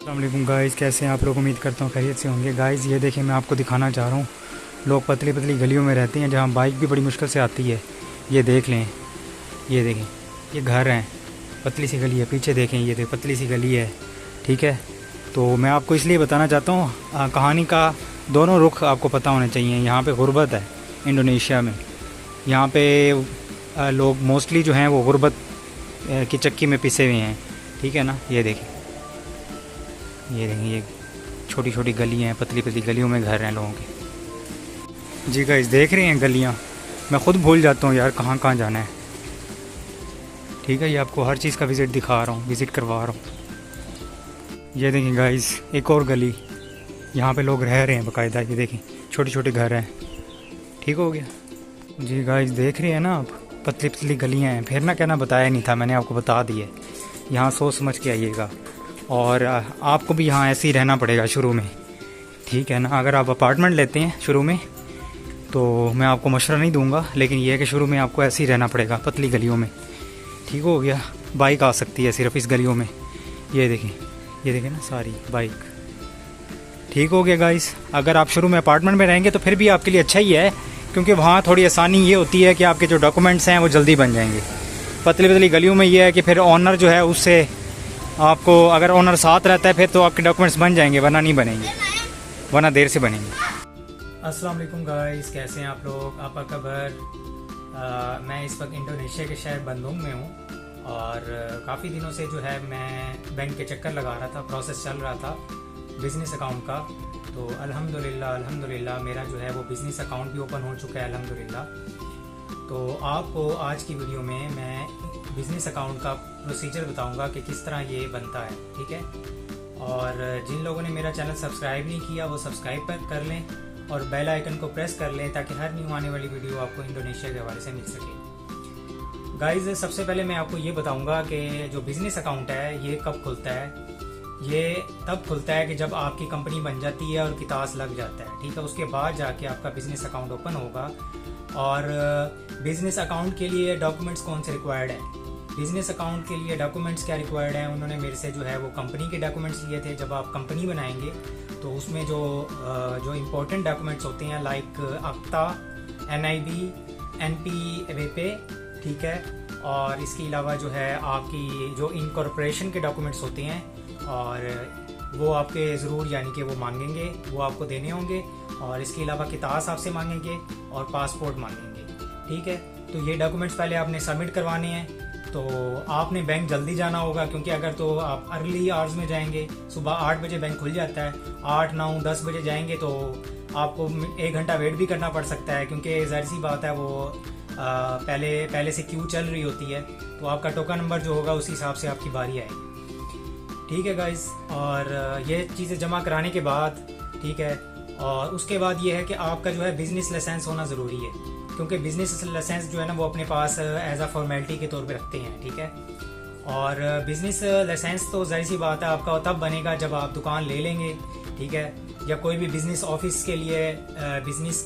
अस्सलाम वालेकुम गाइस, कैसे हैं आप लोग। उम्मीद करता हूँ खैरियत से होंगे। गाइस ये देखें, मैं आपको दिखाना चाह रहा हूँ, लोग पतली पतली गलियों में रहते हैं जहाँ बाइक भी बड़ी मुश्किल से आती है। ये देख लें, ये देखें, ये घर हैं, पतली सी गली है। पीछे देखें, ये देख पतली सी गली है। ठीक है, तो मैं आपको इसलिए बताना चाहता हूँ, कहानी का दोनों रुख आपको पता होने चाहिए। यहाँ पर गुर्बत है इंडोनेशिया में। यहाँ पर लोग मोस्टली जो हैं वो गुर्बत की चक्की में पिसे हुए हैं। ठीक है ना, ये देखें, ये देखें, ये छोटी छोटी गलियाँ हैं, पतली पतली गलियों में घर हैं लोगों के। जी गाइस, देख रहे हैं गलियाँ, मैं ख़ुद भूल जाता हूँ यार कहाँ कहाँ जाना है। ठीक है, ये आपको हर चीज़ का विज़िट दिखा रहा हूँ, विज़िट करवा रहा हूँ। ये देखें गाइस, एक और गली, यहाँ पे लोग रह रहे हैं बाकायदा। ये देखें, छोटे छोटे घर हैं। ठीक हो गया जी गाइस, देख रहे हैं ना आप, पतली पतली गलियाँ हैं। फिर ना कहना बताया नहीं था, मैंने आपको बता दिया। यहाँ सोच समझ के आइएगा, और आपको भी यहाँ ऐसे ही रहना पड़ेगा शुरू में। ठीक है ना, अगर आप अपार्टमेंट लेते हैं शुरू में तो मैं आपको मशवरा नहीं दूंगा, लेकिन यह है कि शुरू में आपको ऐसे ही रहना पड़ेगा पतली गलियों में। ठीक हो गया, बाइक आ सकती है सिर्फ इस गलियों में। ये देखें ना, सारी बाइक। ठीक हो गया गाइस, अगर आप शुरू में अपार्टमेंट में रहेंगे तो फिर भी आपके लिए अच्छा ही है, क्योंकि वहाँ थोड़ी आसानी ये होती है कि आपके जो डॉक्यूमेंट्स हैं वो जल्दी बन जाएंगे। पतली पतली गलियों में ये है कि फिर ऑनर जो है उससे आपको, अगर ओनर साथ रहता है फिर तो आपके डॉक्यूमेंट्स बन जाएंगे, वरना नहीं बनेंगे, वरना देर से बनेंगे। अस्सलाम वालेकुम गाइस, कैसे हैं आप लोग। आपका खबर। मैं इस वक्त इंडोनेशिया के शहर बंदुंग में हूँ, और काफ़ी दिनों से जो है मैं बैंक के चक्कर लगा रहा था, प्रोसेस चल रहा था बिज़नेस अकाउंट का। तो अल्हम्दुलिल्लाह मेरा जो है वो बिज़नेस अकाउंट भी ओपन हो चुका है अल्हम्दुलिल्लाह। तो आपको आज की वीडियो में मैं बिज़नेस अकाउंट का प्रोसीजर बताऊंगा कि किस तरह ये बनता है। ठीक है, और जिन लोगों ने मेरा चैनल सब्सक्राइब नहीं किया वो सब्सक्राइब कर लें और बेल आइकन को प्रेस कर लें, ताकि हर न्यू आने वाली वीडियो आपको इंडोनेशिया के हवाले से मिल सके। गाइज, सबसे पहले मैं आपको ये बताऊंगा कि जो बिज़नेस अकाउंट है ये कब खुलता है। ये तब खुलता है कि जब आपकी कंपनी बन जाती है और कितास लग जाता है। ठीक है, उसके बाद जाके आपका बिज़नेस अकाउंट ओपन होगा। और बिज़नेस अकाउंट के लिए डॉक्यूमेंट्स कौन से रिक्वायर्ड हैं, बिज़नेस अकाउंट के लिए डॉक्यूमेंट्स क्या रिक्वायर्ड हैं, उन्होंने मेरे से जो है वो कंपनी के डॉक्यूमेंट्स लिए थे। जब आप कंपनी बनाएंगे तो उसमें जो इम्पोर्टेंट डॉक्यूमेंट्स होते हैं, लाइक अक्ता, NIB, NP वेपे। ठीक है, और इसके अलावा जो है आपकी जो इनकॉर्पोरेशन के डॉक्यूमेंट्स होते हैं, और वो आपके ज़रूर यानी कि वो मांगेंगे, वो आपको देने होंगे। और इसके अलावा कितास आपसे मांगेंगे और पासपोर्ट मांगेंगे। ठीक है, तो ये डॉक्यूमेंट्स पहले आपने सबमिट करवाने हैं। तो आपने बैंक जल्दी जाना होगा, क्योंकि अगर तो आप अर्ली आवर्स में जाएंगे, सुबह 8 बजे बैंक खुल जाता है, 8, 9, 10 बजे जाएंगे तो आपको 1 घंटा वेट भी करना पड़ सकता है, क्योंकि ज़ाहिर सी बात है वो पहले से क्यू चल रही होती है। तो आपका टोकन नंबर जो होगा उसी हिसाब से आपकी बारी आएगी। ठीक है गाइस, और ये चीज़ें जमा कराने के बाद, ठीक है, और उसके बाद ये है कि आपका जो है बिज़नेस लाइसेंस होना ज़रूरी है, क्योंकि बिज़नेस लाइसेंस जो है ना वो अपने पास एज अ फॉर्मेलिटी के तौर पे रखते हैं। ठीक है, और बिज़नेस लाइसेंस तो जाहिर सी बात है आपका तब बनेगा जब आप दुकान ले लेंगे। ठीक है, या कोई भी बिज़नेस ऑफिस के लिए बिज़नेस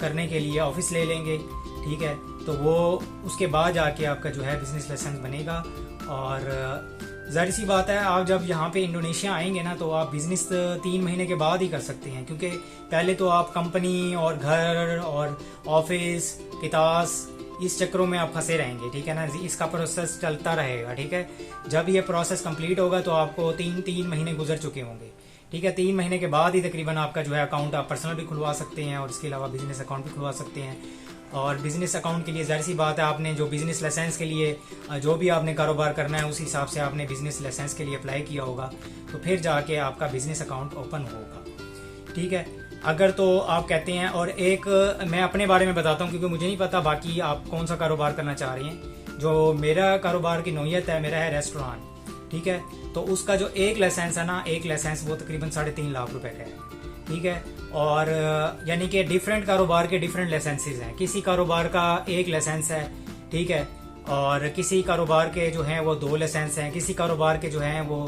करने के लिए ऑफिस ले लेंगे। ठीक है, तो वो उसके बाद जाके आपका जो है बिज़नेस लाइसेंस बनेगा। और जाहिर सी बात है आप जब यहाँ पे इंडोनेशिया आएंगे ना तो आप बिज़नेस 3 महीने के बाद ही कर सकते हैं, क्योंकि पहले तो आप कंपनी और घर और ऑफिस कितास इस चक्करों में आप फंसे रहेंगे। ठीक है ना, इसका प्रोसेस चलता रहेगा। ठीक है, जब ये प्रोसेस कंप्लीट होगा तो आपको 3 महीने गुजर चुके होंगे। ठीक है, 3 महीने के बाद ही तकरीबन आपका जो है अकाउंट आप पर्सनल भी खुलवा सकते हैं और इसके अलावा बिज़नेस अकाउंट भी खुलवा सकते हैं। और बिज़नेस अकाउंट के लिए जाहिर सी बात है आपने जो बिज़नेस लाइसेंस के लिए जो भी आपने कारोबार करना है उस हिसाब से आपने बिज़नेस लाइसेंस के लिए अप्लाई किया होगा, तो फिर जाके आपका बिज़नेस अकाउंट ओपन होगा। ठीक है, अगर तो आप कहते हैं, और एक मैं अपने बारे में बताता हूँ क्योंकि मुझे नहीं पता बाकी आप कौन सा कारोबार करना चाह रहे हैं। जो मेरा कारोबार की नौयत है, मेरा है रेस्टोरेंट। ठीक है, तो उसका जो एक लाइसेंस है ना, एक लाइसेंस वो तकरीबन 3.5 लाख रुपए का है। ठीक है, और यानी कि डिफरेंट कारोबार के डिफरेंट लाइसेंसेस हैं। किसी कारोबार का एक लाइसेंस है। ठीक है, और किसी कारोबार के जो हैं वो 2 लाइसेंस हैं, किसी कारोबार के जो हैं वो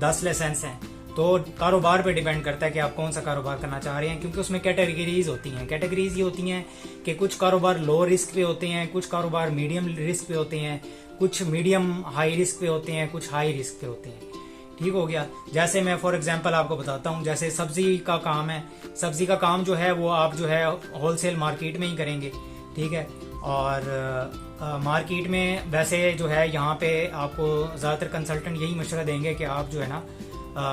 10 लाइसेंस हैं। तो कारोबार पे डिपेंड करता है कि आप कौन सा कारोबार करना चाह रहे हैं, क्योंकि उसमें कैटेगरीज होती हैं। कैटेगरीज ये होती हैं कि कुछ कारोबार लो रिस्क पे होते हैं, कुछ कारोबार मीडियम रिस्क पे होते हैं, कुछ मीडियम हाई रिस्क पे होते हैं, कुछ हाई रिस्क पे होते हैं। ठीक हो गया। जैसे मैं फॉर एग्जांपल आपको बताता हूँ, जैसे सब्जी का काम है, सब्जी का काम जो है वो आप जो है होलसेल मार्केट में ही करेंगे, ठीक है। और मार्केट में वैसे जो है यहाँ पे आपको ज़्यादातर कंसल्टेंट यही मशवरा देंगे कि आप जो है ना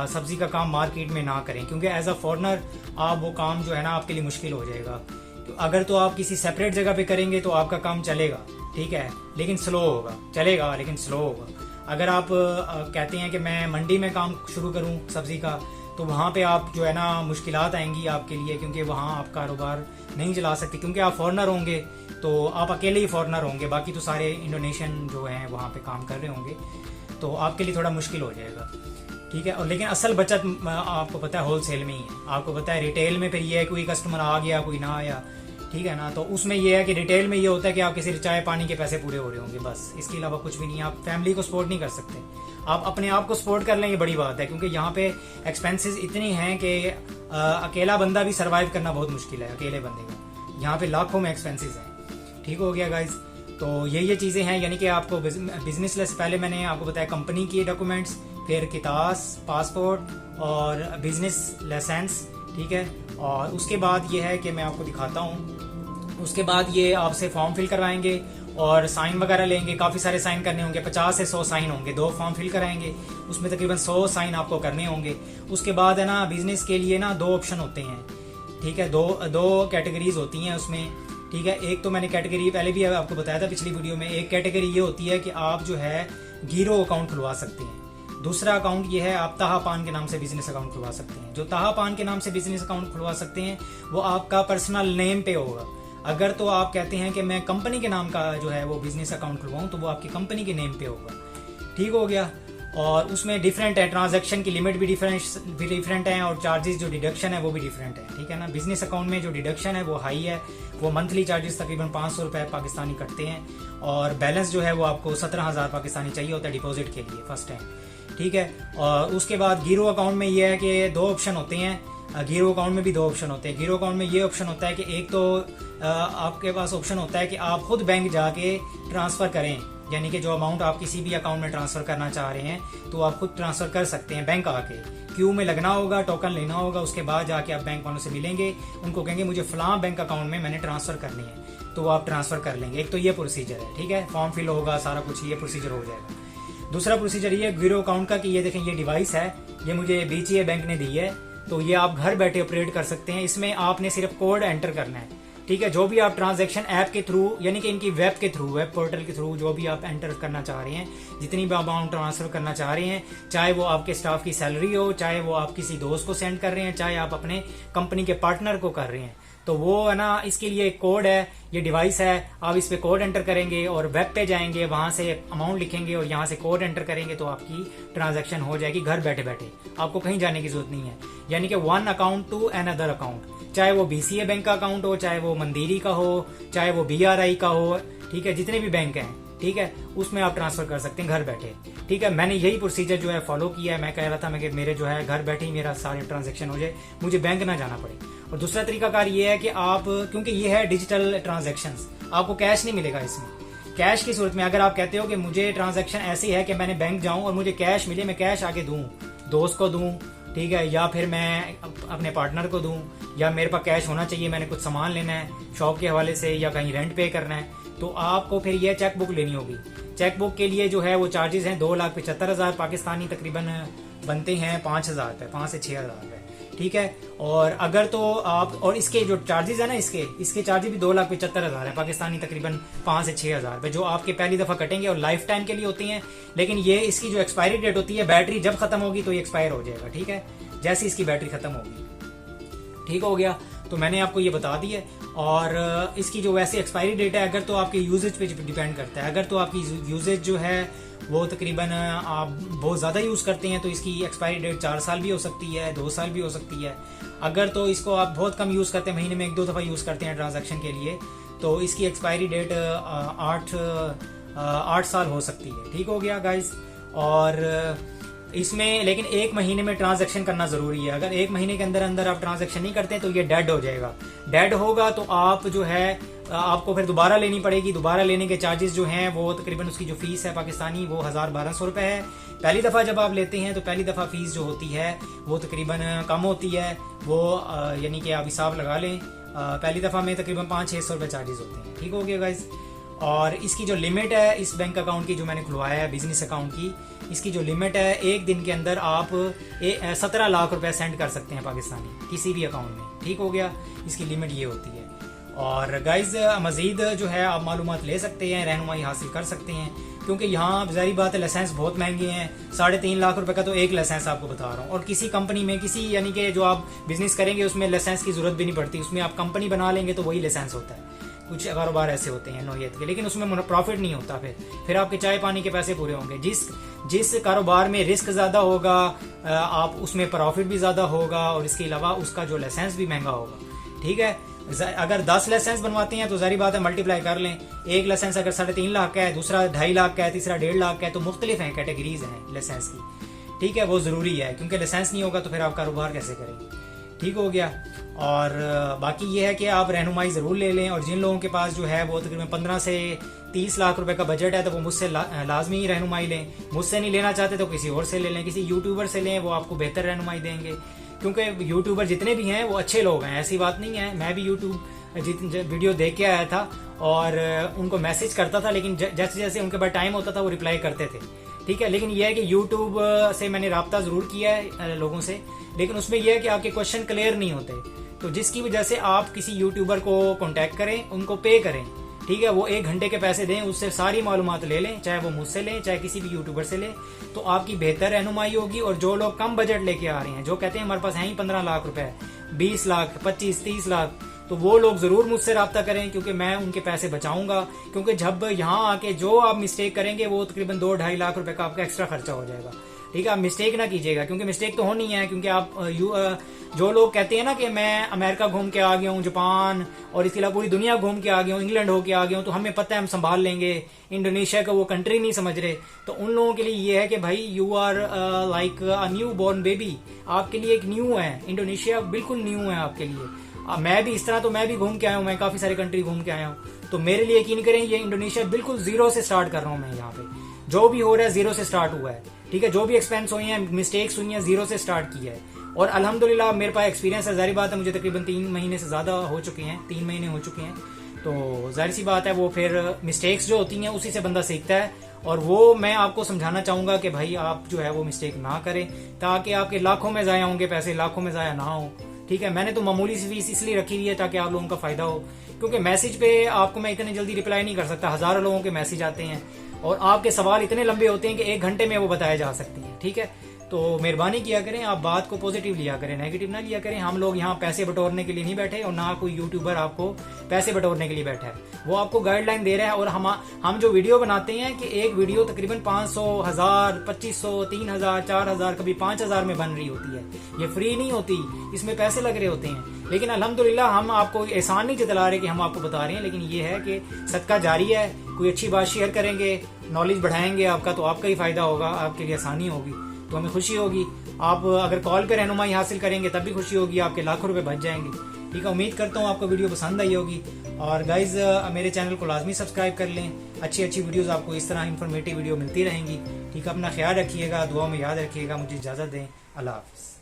सब्जी का काम मार्केट में ना करें, क्योंकि एज अ फॉरनर आप वो काम जो है ना आपके लिए मुश्किल हो जाएगा। तो अगर तो आप किसी सेपरेट जगह पे करेंगे तो आपका काम चलेगा, ठीक है, लेकिन स्लो होगा, चलेगा लेकिन स्लो होगा। अगर आप कहते हैं कि मैं मंडी में काम शुरू करूं सब्जी का, तो वहाँ पे आप जो है ना मुश्किलात आएंगी आपके लिए, क्योंकि वहाँ आप कारोबार नहीं चला सकते, क्योंकि आप फॉरनर होंगे, तो आप अकेले ही फॉरनर होंगे, बाकी तो सारे इंडोनेशियन जो हैं वहाँ पे काम कर रहे होंगे, तो आपके लिए थोड़ा मुश्किल हो जाएगा, ठीक है। और लेकिन असल बचत आपको पता है होलसेल में ही है। आपको पता है रिटेल में फिर ये है कोई कस्टमर आ गया कोई ना आया, ठीक है ना, तो उसमें ये है कि रिटेल में ये होता है कि आपके सिर्फ चाय पानी के पैसे पूरे हो रहे होंगे, बस इसके अलावा कुछ भी नहीं है। आप फैमिली को सपोर्ट नहीं कर सकते, आप अपने आप को सपोर्ट कर लें, ये बड़ी बात है, क्योंकि यहाँ पे एक्सपेंसेस इतनी हैं कि अकेला बंदा भी सर्वाइव करना बहुत मुश्किल है, अकेले बंदे का। यहाँ पे लाखों में एक्सपेंसेस हैं, ठीक हो गया गाइज। तो ये चीज़ें हैं, यानी कि आपको बिजनेस से पहले मैंने आपको बताया कंपनी की डॉक्यूमेंट्स, फिर कितास, पासपोर्ट और बिजनेस लाइसेंस, ठीक है। और उसके बाद ये है कि मैं आपको दिखाता हूँ, उसके बाद ये आपसे फॉर्म फिल करवाएंगे और साइन वगैरह लेंगे, काफ़ी सारे साइन करने होंगे, 50 से 100 साइन होंगे, 2 फॉर्म फिल कराएंगे, उसमें तकरीबन 100 साइन आपको करने होंगे। उसके बाद है ना बिजनेस के लिए ना 2 ऑप्शन होते हैं, ठीक है, दो कैटेगरीज होती हैं उसमें, ठीक है। एक तो मैंने कैटेगरी पहले भी आपको बताया था पिछली वीडियो में, एक कैटेगरी ये होती है कि आप जो है गिरो अकाउंट खुलवा सकते हैं। दूसरा अकाउंट ये है आप ताहा पान के नाम से बिजनेस अकाउंट खुलवा सकते हैं। जो ताहा पान के नाम से बिजनेस अकाउंट खुलवा सकते हैं वो आपका पर्सनल नेम पे होगा। अगर तो आप कहते हैं कि मैं कंपनी के नाम का जो है वो बिजनेस अकाउंट खुलवाऊं, तो वो आपकी कंपनी के नेम पे होगा, ठीक हो गया। और उसमें डिफरेंट है, ट्रांजैक्शन की लिमिट भी डिफरेंट है और चार्जेस जो डिडक्शन है वो भी डिफरेंट है, ठीक है ना। बिजनेस अकाउंट में जो डिडक्शन है वो हाई है, वो मंथली चार्जेस तकरीबन 500 रुपये पाकिस्तानी कटते हैं, और बैलेंस जो है वो आपको 17,000 पाकिस्तानी चाहिए होता है डिपॉजिट के लिए फर्स्ट टाइम, ठीक है। और उसके बाद गिरो अकाउंट में ये है कि 2 ऑप्शन होते हैं, गिरो अकाउंट में भी 2 ऑप्शन होते हैं। गिरो अकाउंट में ये ऑप्शन होता है कि एक तो आपके पास ऑप्शन होता है कि आप खुद बैंक जाके ट्रांसफ़र करें, यानी कि जो अमाउंट आप किसी भी अकाउंट में ट्रांसफ़र करना चाह रहे हैं तो आप खुद ट्रांसफ़र कर सकते हैं बैंक आके। क्यू में लगना होगा, टोकन लेना होगा, उसके बाद जाके आप बैंक वालों से मिलेंगे, उनको कहेंगे मुझे फलां बैंक अकाउंट में मैंने ट्रांसफ़र करनी है, तो आप ट्रांसफ़र कर लेंगे। एक तो ये प्रोसीजर है, ठीक है, फॉर्म फिल होगा, सारा कुछ ये प्रोसीजर हो जाएगा। दूसरा प्रोसीजर ये गिरो अकाउंट का कि ये देखें, ये डिवाइस है, ये मुझे BCA बैंक ने दी है, तो ये आप घर बैठे ऑपरेट कर सकते हैं। इसमें आपने सिर्फ कोड एंटर करना है, ठीक है। जो भी आप ट्रांजैक्शन ऐप के थ्रू, यानी कि इनकी वेब के थ्रू, वेब पोर्टल के थ्रू जो भी आप एंटर करना चाह रहे हैं, जितनी भी अमाउंट ट्रांसफर करना चाह रहे हैं, चाहे वो आपके स्टाफ की सैलरी हो, चाहे वो आप किसी दोस्त को सेंड कर रहे हैं, चाहे आप अपने कंपनी के पार्टनर को कर रहे हैं, तो वो है ना, इसके लिए एक कोड है, ये डिवाइस है, आप इस पे कोड एंटर करेंगे और वेब पे जाएंगे, वहां से अमाउंट लिखेंगे और यहाँ से कोड एंटर करेंगे, तो आपकी ट्रांजैक्शन हो जाएगी घर बैठे बैठे, आपको कहीं जाने की जरूरत नहीं है। यानी कि 1 अकाउंट टू अनदर अकाउंट, चाहे वो BCA बैंक का अकाउंट हो, चाहे वो मंदिरी का हो, चाहे वो BRI का हो, ठीक है, जितने भी बैंक हैं, ठीक है, उसमें आप ट्रांसफर कर सकते हैं घर बैठे, ठीक है। मैंने यही प्रोसीजर जो है फॉलो किया है। मैं कह रहा था मैं कि मेरे जो है घर बैठे ही मेरा सारे ट्रांजैक्शन हो जाए, मुझे बैंक ना जाना पड़े। और दूसरा तरीकाकार ये है कि आप, क्योंकि ये है डिजिटल ट्रांजैक्शंस, आपको कैश नहीं मिलेगा इसमें। कैश की सूरत में अगर आप कहते हो कि मुझे ट्रांजैक्शन ऐसी है कि मैंने बैंक जाऊं और मुझे कैश मिले, मैं कैश आगे दूं, दोस्त को दूं, ठीक है, या फिर मैं अपने पार्टनर को दूं, या मेरे पास कैश होना चाहिए, मैंने कुछ सामान लेना है शॉप के हवाले से या कहीं रेंट पे करना है, तो आपको फिर ये चेक बुक लेनी होगी। चेक बुक के लिए जो है वो चार्जेस हैं 2,75,000 पाकिस्तानी, तकरीबन बनते हैं 5,000 रुपये, 5 से 6,000 रुपये, ठीक है। और अगर तो आप, और इसके जो चार्जेस है ना, इसके चार्जेस भी 2,75,000 है पाकिस्तानी, तकरीबन 5 से 6,000 रुपये, जो आपके पहली दफ़ा कटेंगे और लाइफ टाइम के लिए होती हैं। लेकिन ये इसकी जो एक्सपायरी डेट होती है, बैटरी जब खत्म होगी तो ये एक्सपायर हो जाएगा, ठीक है, जैसे इसकी बैटरी खत्म होगी, ठीक हो गया। तो मैंने आपको ये बता दी है। और इसकी जो वैसे एक्सपायरी डेट है, अगर तो आपके यूजेज पे डिपेंड करता है, अगर तो आपकी यूजेज जो है वो तकरीबन आप बहुत ज़्यादा यूज़ करते हैं तो इसकी एक्सपायरी डेट 4 साल भी हो सकती है, 2 साल भी हो सकती है। अगर तो इसको आप बहुत कम यूज़ करते हैं, महीने में 1-2 दफ़ा यूज़ करते हैं ट्रांजैक्शन के लिए, तो इसकी एक्सपायरी डेट 8 साल हो सकती है, ठीक हो गया गाइज। और इसमें लेकिन 1 महीने में ट्रांजैक्शन करना ज़रूरी है। अगर 1 महीने के अंदर अंदर आप ट्रांजैक्शन नहीं करते तो ये डेड हो जाएगा। डेड होगा तो आप जो है आपको फिर दोबारा लेनी पड़ेगी। दोबारा लेने के चार्जेस जो हैं वो तकरीबन उसकी जो फीस है पाकिस्तानी वो 1000-1200 रुपये है। पहली दफ़ा जब आप लेते हैं तो पहली दफ़ा फीस जो होती है वो तकरीबन कम होती है, वो यानी कि आप हिसाब लगा लें पहली दफ़ा में तकरीबन 500-600 रुपये चार्जेस होते हैं। ठीक हो गया गाइज। और इसकी जो लिमिट है इस बैंक अकाउंट की जो मैंने खुलवाया है बिजनेस अकाउंट की, इसकी जो लिमिट है एक दिन के अंदर आप 17 लाख रुपए सेंड कर सकते हैं पाकिस्तानी किसी भी अकाउंट में। ठीक हो गया, इसकी लिमिट ये होती है। और गाइज मज़ीद जो है आप मालूमात ले सकते हैं, रहनुमाई हासिल कर सकते हैं, क्योंकि यहाँ ज़ाहिर बात है लाइसेंस बहुत महंगे हैं। 3.5 लाख रुपए का तो एक लाइसेंस आपको बता रहा हूँ। और किसी कंपनी में किसी यानी कि जो आप बिजनेस करेंगे उसमें लाइसेंस की ज़रूरत भी नहीं पड़ती, उसमें आप कंपनी बना लेंगे तो वही लाइसेंस होता है। कुछ कारोबार ऐसे होते हैं नौयत के, लेकिन उसमें प्रॉफिट नहीं होता। फिर आपके चाय पानी के पैसे पूरे होंगे। जिस कारोबार में रिस्क ज़्यादा होगा आप उसमें प्रॉफिट भी ज़्यादा होगा, और इसके अलावा उसका जो लाइसेंस भी महंगा होगा। ठीक है, अगर 10 लाइसेंस बनवाते हैं तो जारी बात है मल्टीप्लाई कर लें। एक लाइसेंस अगर 3.5 लाख का है, दूसरा 2.5 लाख का है, तीसरा 1.5 लाख का है, तो मुख्तलिफ हैं, कैटेगरीज हैं लाइसेंस की। ठीक है, वो ज़रूरी है, क्योंकि लाइसेंस नहीं होगा तो फिर आप कारोबार कैसे करेंगे। ठीक हो गया। और बाकी ये है कि आप रहनुमाई ज़रूर ले लें। और जिन लोगों के पास जो है वो तकरीबन 15 से 30 लाख रुपए का बजट है तो वो मुझसे लाजमी ही रहनुमाई लें। मुझसे नहीं लेना चाहते तो किसी और से ले लें, किसी यूट्यूबर से लें, वो आपको बेहतर रहनुमाई देंगे। क्योंकि यूट्यूबर जितने भी हैं वो अच्छे लोग हैं, ऐसी बात नहीं है। मैं भी यूट्यूब वीडियो देख के आया था और उनको मैसेज करता था, लेकिन जैसे जैसे उनके पास टाइम होता था वो रिप्लाई करते थे। ठीक है, लेकिन यह है कि यूट्यूब से मैंने रब्ता ज़रूर किया है लोगों से, लेकिन उसमें यह है कि आपके क्वेश्चन क्लियर नहीं होते, तो जिसकी वजह से आप किसी यूट्यूबर को कांटेक्ट करें, उनको पे करें। ठीक है, वो 1 घंटे के पैसे दें, उससे सारी मालूमात ले लें, चाहे वो मुझसे लें चाहे किसी भी यूट्यूबर से लें, तो आपकी बेहतर रहनुमाई होगी। और जो लोग कम बजट लेके आ रहे हैं, जो कहते हैं हमारे पास है ही 15 लाख रुपए, 20 लाख, 25-30 लाख, तो वो लोग ज़रूर मुझसे रब्ता करें, क्योंकि मैं उनके पैसे बचाऊंगा। क्योंकि जब यहाँ आके जो आप मिस्टेक करेंगे वो तकरीबन 2-2.5 लाख रुपए का आपका एक्स्ट्रा खर्चा हो जाएगा। ठीक है, आप मिस्टेक ना कीजिएगा, क्योंकि मिस्टेक तो होनी है। क्योंकि आप जो लोग कहते हैं ना कि मैं अमेरिका घूम के आ गया हूँ, जापान और इसके अलावा पूरी दुनिया घूम के आ गया हूँ, इंग्लैंड होके आ गया हूँ, तो हमें पता है हम संभाल लेंगे, इंडोनेशिया का वो कंट्री नहीं समझ रहे, तो उन लोगों के लिए ये है कि भाई you are like a new born baby, आपके लिए एक न्यू है, इंडोनेशिया बिल्कुल न्यू है आपके लिए। मैं भी इस तरह तो मैं भी घूम के आया हूँ, मैं काफी सारी कंट्री घूम के आया हूँ, तो मेरे लिए यकीन करें ये इंडोनेशिया बिल्कुल जीरो से स्टार्ट कर रहा हूँ मैं। यहाँ पे जो भी हो रहा है जीरो से स्टार्ट हुआ है। ठीक है, जो भी एक्सपेंस हुई हैं, मिस्टेक्स हुई हैं, जीरो से स्टार्ट किया है। और अल्हम्दुलिल्लाह मेरे पास एक्सपीरियंस है। जाहिर बात है मुझे तकरीबन 3 महीने से ज्यादा हो चुके हैं, 3 महीने हो चुके हैं, तो जाहिर सी बात है वो फिर मिस्टेक्स जो होती हैं उसी से बंदा सीखता है। और वो मैं आपको समझाना चाहूंगा कि भाई आप जो है वो मिस्टेक ना करें, ताकि आपके लाखों में जाया होंगे पैसे, लाखों में जाया ना हो। ठीक है, मैंने तो मामूली सी फीस इसलिए रखी हुई है ताकि आप लोगों का फायदा हो, क्योंकि मैसेज पे आपको मैं इतनी जल्दी रिप्लाई नहीं कर सकता, हजारों लोगों के मैसेज आते हैं और आपके सवाल इतने लंबे होते हैं कि 1 घंटे में वो बताए जा सकते हैं। ठीक है, तो मेहरबानी किया करें, आप बात को पॉजिटिव लिया करें, नेगेटिव ना लिया करें। हम लोग यहाँ पैसे बटोरने के लिए नहीं बैठे और ना कोई यूट्यूबर आपको पैसे बटोरने के लिए बैठा है, वो आपको गाइडलाइन दे रहा है। और हम जो वीडियो बनाते हैं कि एक वीडियो तकरीबन 500, 1000, 2500, 3000, 4000, कभी 5000 में बन रही होती है। ये फ्री नहीं होती, इसमें पैसे लग रहे होते हैं। लेकिन अल्हम्दुलिल्लाह हम आपको एहसान नहीं जतला रहे कि हम आपको बता रहे हैं, लेकिन ये है कि सदका जारी है। कोई अच्छी बात शेयर करेंगे, नॉलेज बढ़ाएंगे आपका, तो आपका ही फायदा होगा, आपके लिए आसानी होगी, तो हमें खुशी होगी। आप अगर कॉल पे रहनुमाई हासिल करेंगे तब भी खुशी होगी, आपके लाखों रुपए बच जाएंगे। ठीक है, उम्मीद करता हूँ आपको वीडियो पसंद आई होगी। और गाइज मेरे चैनल को लाजमी सब्सक्राइब कर लें, अच्छी अच्छी वीडियोस आपको इस तरह इंफॉर्मेटिव वीडियो मिलती रहेंगी। ठीक है, अपना ख्याल रखिएगा, दुआ में याद रखिएगा। मुझे इजाज़त दें, अल्लाह हाफ़िज़।